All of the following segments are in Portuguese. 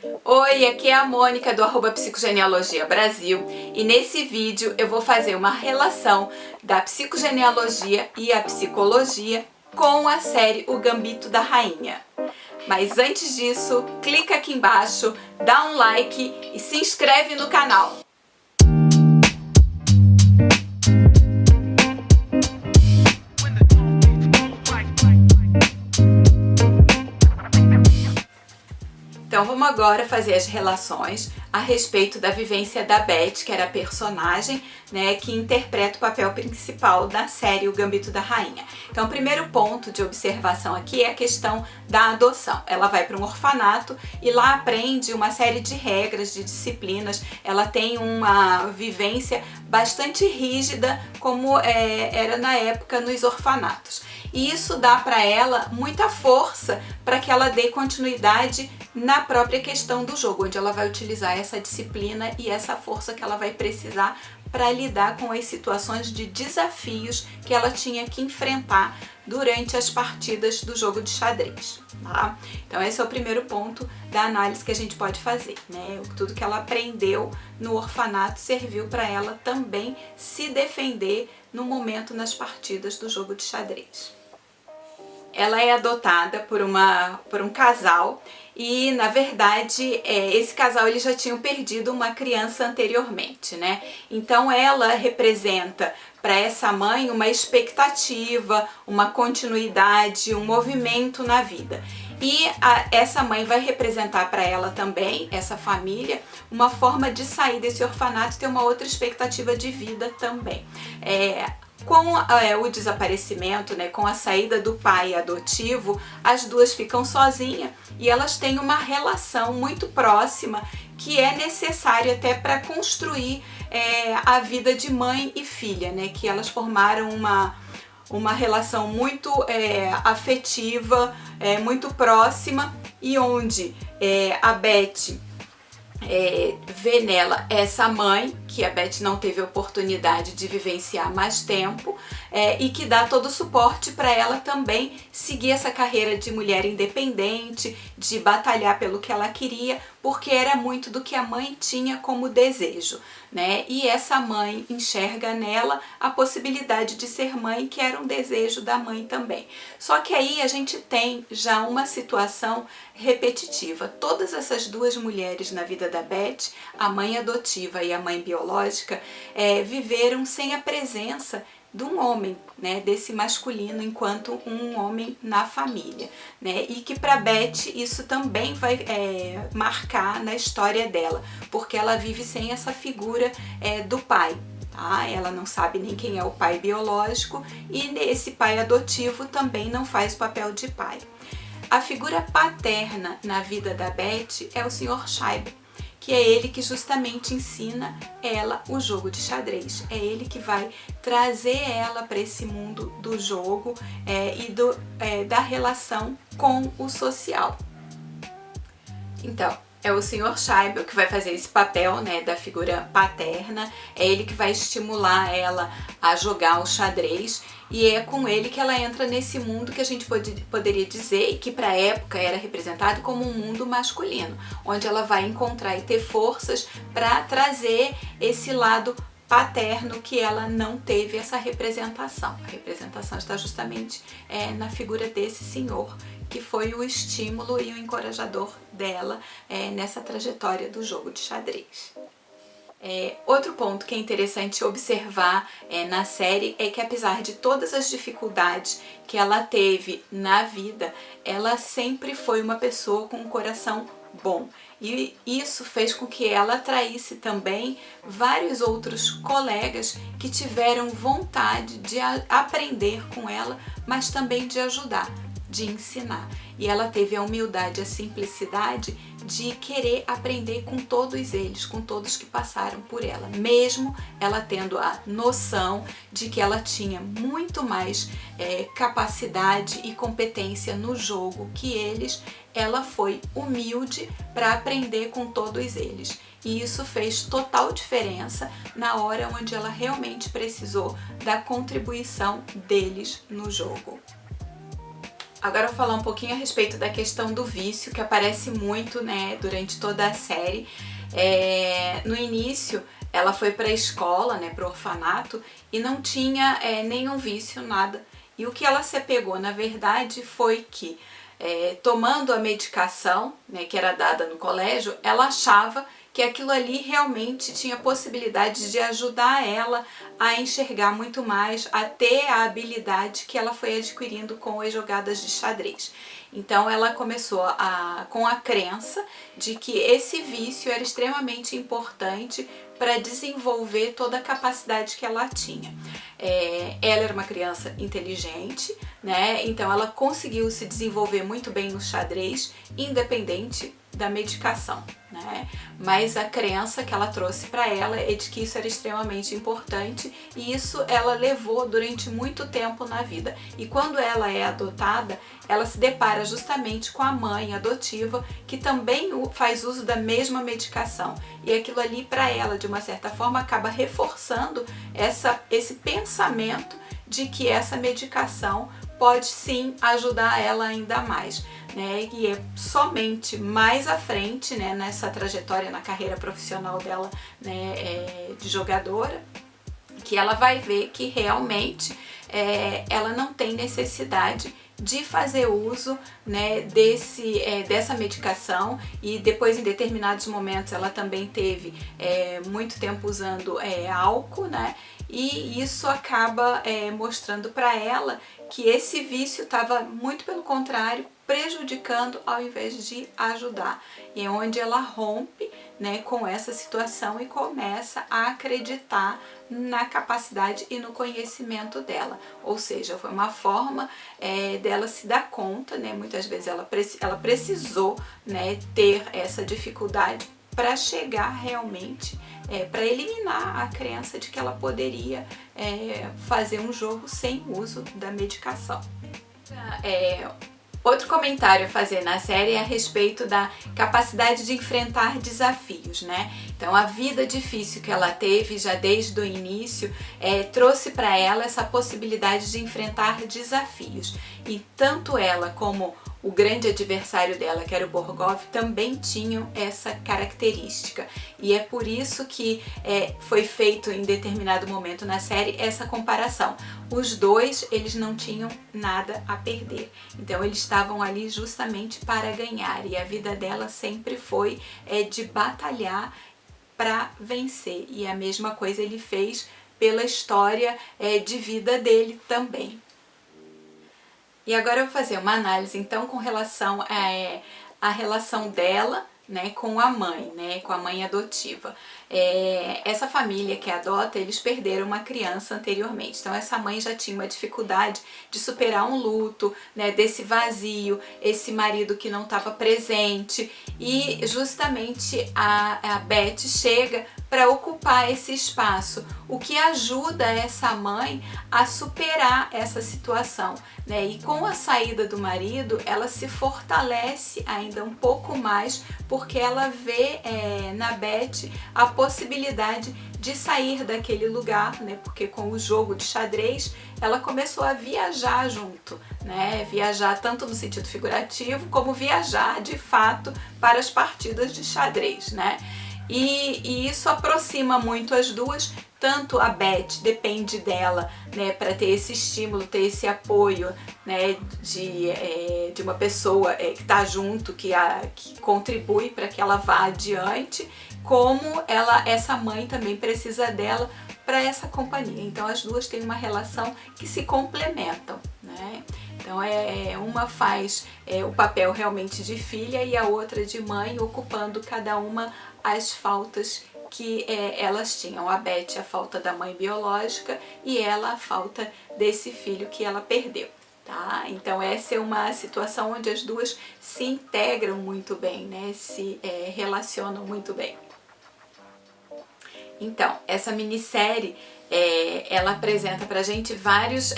Oi, aqui é a Mônica do @psicogenealogia Brasil e nesse vídeo eu vou fazer uma relação da psicogenealogia e a psicologia com a série O Gambito da Rainha. Mas antes disso, clica aqui embaixo, dá um like e se inscreve no canal. Então vamos agora fazer as relações a respeito da vivência da Beth, que era a personagem, né, que interpreta o papel principal da série O Gambito da Rainha. Então o primeiro ponto de observação aqui é a questão da adoção. Ela vai para um orfanato e lá aprende uma série de regras, de disciplinas. Ela tem uma vivência bastante rígida, como era na época nos orfanatos. E isso dá para ela muita força para que ela dê continuidade na própria questão do jogo, onde ela vai utilizar essa disciplina e essa força que ela vai precisar para lidar com as situações de desafios que ela tinha que enfrentar durante as partidas do jogo de xadrez, tá? Então esse é o primeiro ponto da análise que a gente pode fazer, né? Tudo que ela aprendeu no orfanato serviu para ela também se defender no momento nas partidas do jogo de xadrez. Ela é adotada por um casal e, na verdade, esse casal eles já tinham perdido uma criança anteriormente, né? Então ela representa para essa mãe uma expectativa, uma continuidade, um movimento na vida. E essa mãe vai representar para ela também, essa família, uma forma de sair desse orfanato e ter uma outra expectativa de vida também. Com o desaparecimento, né, com a saída do pai adotivo, as duas ficam sozinhas e elas têm uma relação muito próxima que é necessária até para construir a vida de mãe e filha, né, que elas formaram uma relação muito afetiva, muito próxima e onde a Beth vê nela essa mãe que a Beth não teve oportunidade de vivenciar mais tempo e que dá todo o suporte para ela também seguir essa carreira de mulher independente, de batalhar pelo que ela queria, porque era muito do que a mãe tinha como desejo, né? E essa mãe enxerga nela a possibilidade de ser mãe, que era um desejo da mãe também. Só que aí a gente tem já uma situação repetitiva. Todas essas duas mulheres na vida da Beth, a mãe adotiva e a mãe biológica, viveram sem a presença de um homem, né, desse masculino enquanto um homem na família, né, e que para Beth isso também vai marcar na história dela, porque ela vive sem essa figura do pai. Tá? Ela não sabe nem quem é o pai biológico e esse pai adotivo também não faz o papel de pai. A figura paterna na vida da Beth é o Sr. Scheibe, que é ele que justamente ensina ela o jogo de xadrez. É ele que vai trazer ela para esse mundo do jogo e da relação com o social. Então, é o Sr. Scheibe que vai fazer esse papel, né, da figura paterna, é ele que vai estimular ela a jogar o xadrez e é com ele que ela entra nesse mundo que a gente poderia dizer e que para a época era representado como um mundo masculino, onde ela vai encontrar e ter forças para trazer esse lado paterno que ela não teve essa representação. A representação está justamente na figura desse senhor, que foi o estímulo e o encorajador dela nessa trajetória do jogo de xadrez. Outro ponto que é interessante observar na série é que, apesar de todas as dificuldades que ela teve na vida, ela sempre foi uma pessoa com um coração bom. E isso fez com que ela atraísse também vários outros colegas que tiveram vontade de aprender com ela, mas também de ajudar, de ensinar. E ela teve a humildade, a simplicidade de querer aprender com todos eles, com todos que passaram por ela, mesmo ela tendo a noção de que ela tinha muito mais capacidade e competência no jogo que eles. Ela foi humilde para aprender com todos eles. E isso fez total diferença na hora onde ela realmente precisou da contribuição deles no jogo. Agora eu vou falar um pouquinho a respeito da questão do vício, que aparece muito, né, durante toda a série. No início, ela foi para a escola, né, para o orfanato, e não tinha nenhum vício, nada. E o que ela se apegou, na verdade, foi que, tomando a medicação, né, que era dada no colégio, ela achava que aquilo ali realmente tinha possibilidade de ajudar ela a enxergar muito mais, a ter a habilidade que ela foi adquirindo com as jogadas de xadrez. Então ela começou com a crença de que esse vício era extremamente importante para desenvolver toda a capacidade que ela tinha. Ela era uma criança inteligente, né? Então ela conseguiu se desenvolver muito bem no xadrez, independente da medicação, né? Mas a crença que ela trouxe para ela é de que isso era extremamente importante, e isso ela levou durante muito tempo na vida. E quando ela é adotada, ela se depara justamente com a mãe adotiva, que também faz uso da mesma medicação. E aquilo ali para ela, de uma certa forma, acaba reforçando esse pensamento de que essa medicação pode sim ajudar ela ainda mais, né? E é somente mais à frente, né, nessa trajetória na carreira profissional dela, né, de jogadora, que ela vai ver que realmente ela não tem necessidade de fazer uso, né, dessa medicação. E depois, em determinados momentos, ela também teve muito tempo usando álcool, né? E isso acaba mostrando para ela que esse vício estava, muito pelo contrário, prejudicando ao invés de ajudar. E é onde ela rompe, né, com essa situação e começa a acreditar na capacidade e no conhecimento dela. Ou seja, foi uma forma dela se dar conta, né? Muitas vezes ela precisou, né, ter essa dificuldade para chegar realmente, para eliminar a crença de que ela poderia fazer um jogo sem uso da medicação. Outro comentário a fazer na série é a respeito da capacidade de enfrentar desafios, né? Então a vida difícil que ela teve já desde o início trouxe para ela essa possibilidade de enfrentar desafios. E tanto ela como o grande adversário dela, que era o Borgov, também tinham essa característica. E é por isso que foi feito em determinado momento na série essa comparação. Os dois, eles não tinham nada a perder. Então eles estavam ali justamente para ganhar. E a vida dela sempre foi de batalhar para vencer. E a mesma coisa ele fez pela história de vida dele também. E agora eu vou fazer uma análise, então, com relação à relação dela, né, com a mãe, né, com a mãe adotiva. Essa família que adota, eles perderam uma criança anteriormente, então essa mãe já tinha uma dificuldade de superar um luto, né, desse vazio, esse marido que não estava presente, e justamente a Beth chega para ocupar esse espaço, o que ajuda essa mãe a superar essa situação, né? E com a saída do marido, ela se fortalece ainda um pouco mais, porque ela vê na Beth a possibilidade de sair daquele lugar, né? Porque com o jogo de xadrez, ela começou a viajar junto, né? Viajar tanto no sentido figurativo, como viajar de fato para as partidas de xadrez, né? E isso aproxima muito as duas, tanto a Beth depende dela, né, para ter esse estímulo, ter esse apoio, né, de uma pessoa que está junto, que contribui para que ela vá adiante, como essa mãe também precisa dela para essa companhia. Então as duas têm uma relação que se complementam, né? Então uma faz o papel realmente de filha e a outra de mãe, ocupando cada uma as faltas que elas tinham. A Beth a falta da mãe biológica e ela a falta desse filho que ela perdeu. Tá? Então essa é uma situação onde as duas se integram muito bem, né? Se relacionam muito bem. Então, essa minissérie ela apresenta pra gente vários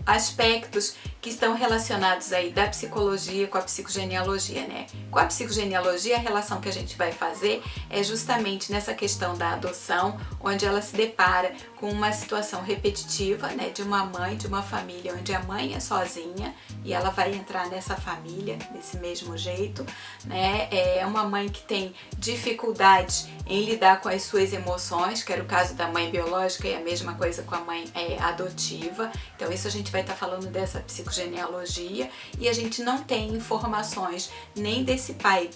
aspectos que estão relacionados aí da psicologia com a psicogenealogia, né? Com a psicogenealogia, a relação que a gente vai fazer é justamente nessa questão da adoção, onde ela se depara com uma situação repetitiva, né? De uma mãe, de uma família onde a mãe é sozinha e ela vai entrar nessa família desse mesmo jeito, né? É uma mãe que tem dificuldades em lidar com as suas emoções, que era o caso da mãe biológica e a mesma coisa com a mãe adotiva. Então isso a gente vai estar falando dessa psicogenealogia e a gente não tem informações nem desse pai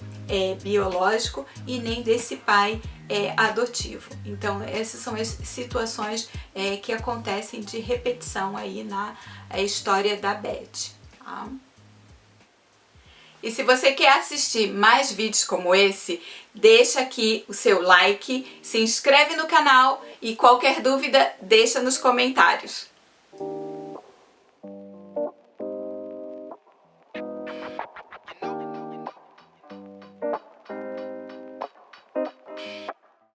biológico e nem desse pai adotivo. Então essas são as situações que acontecem de repetição aí na história da Beth. Tá? E se você quer assistir mais vídeos como esse, deixa aqui o seu like, se inscreve no canal e qualquer dúvida deixa nos comentários.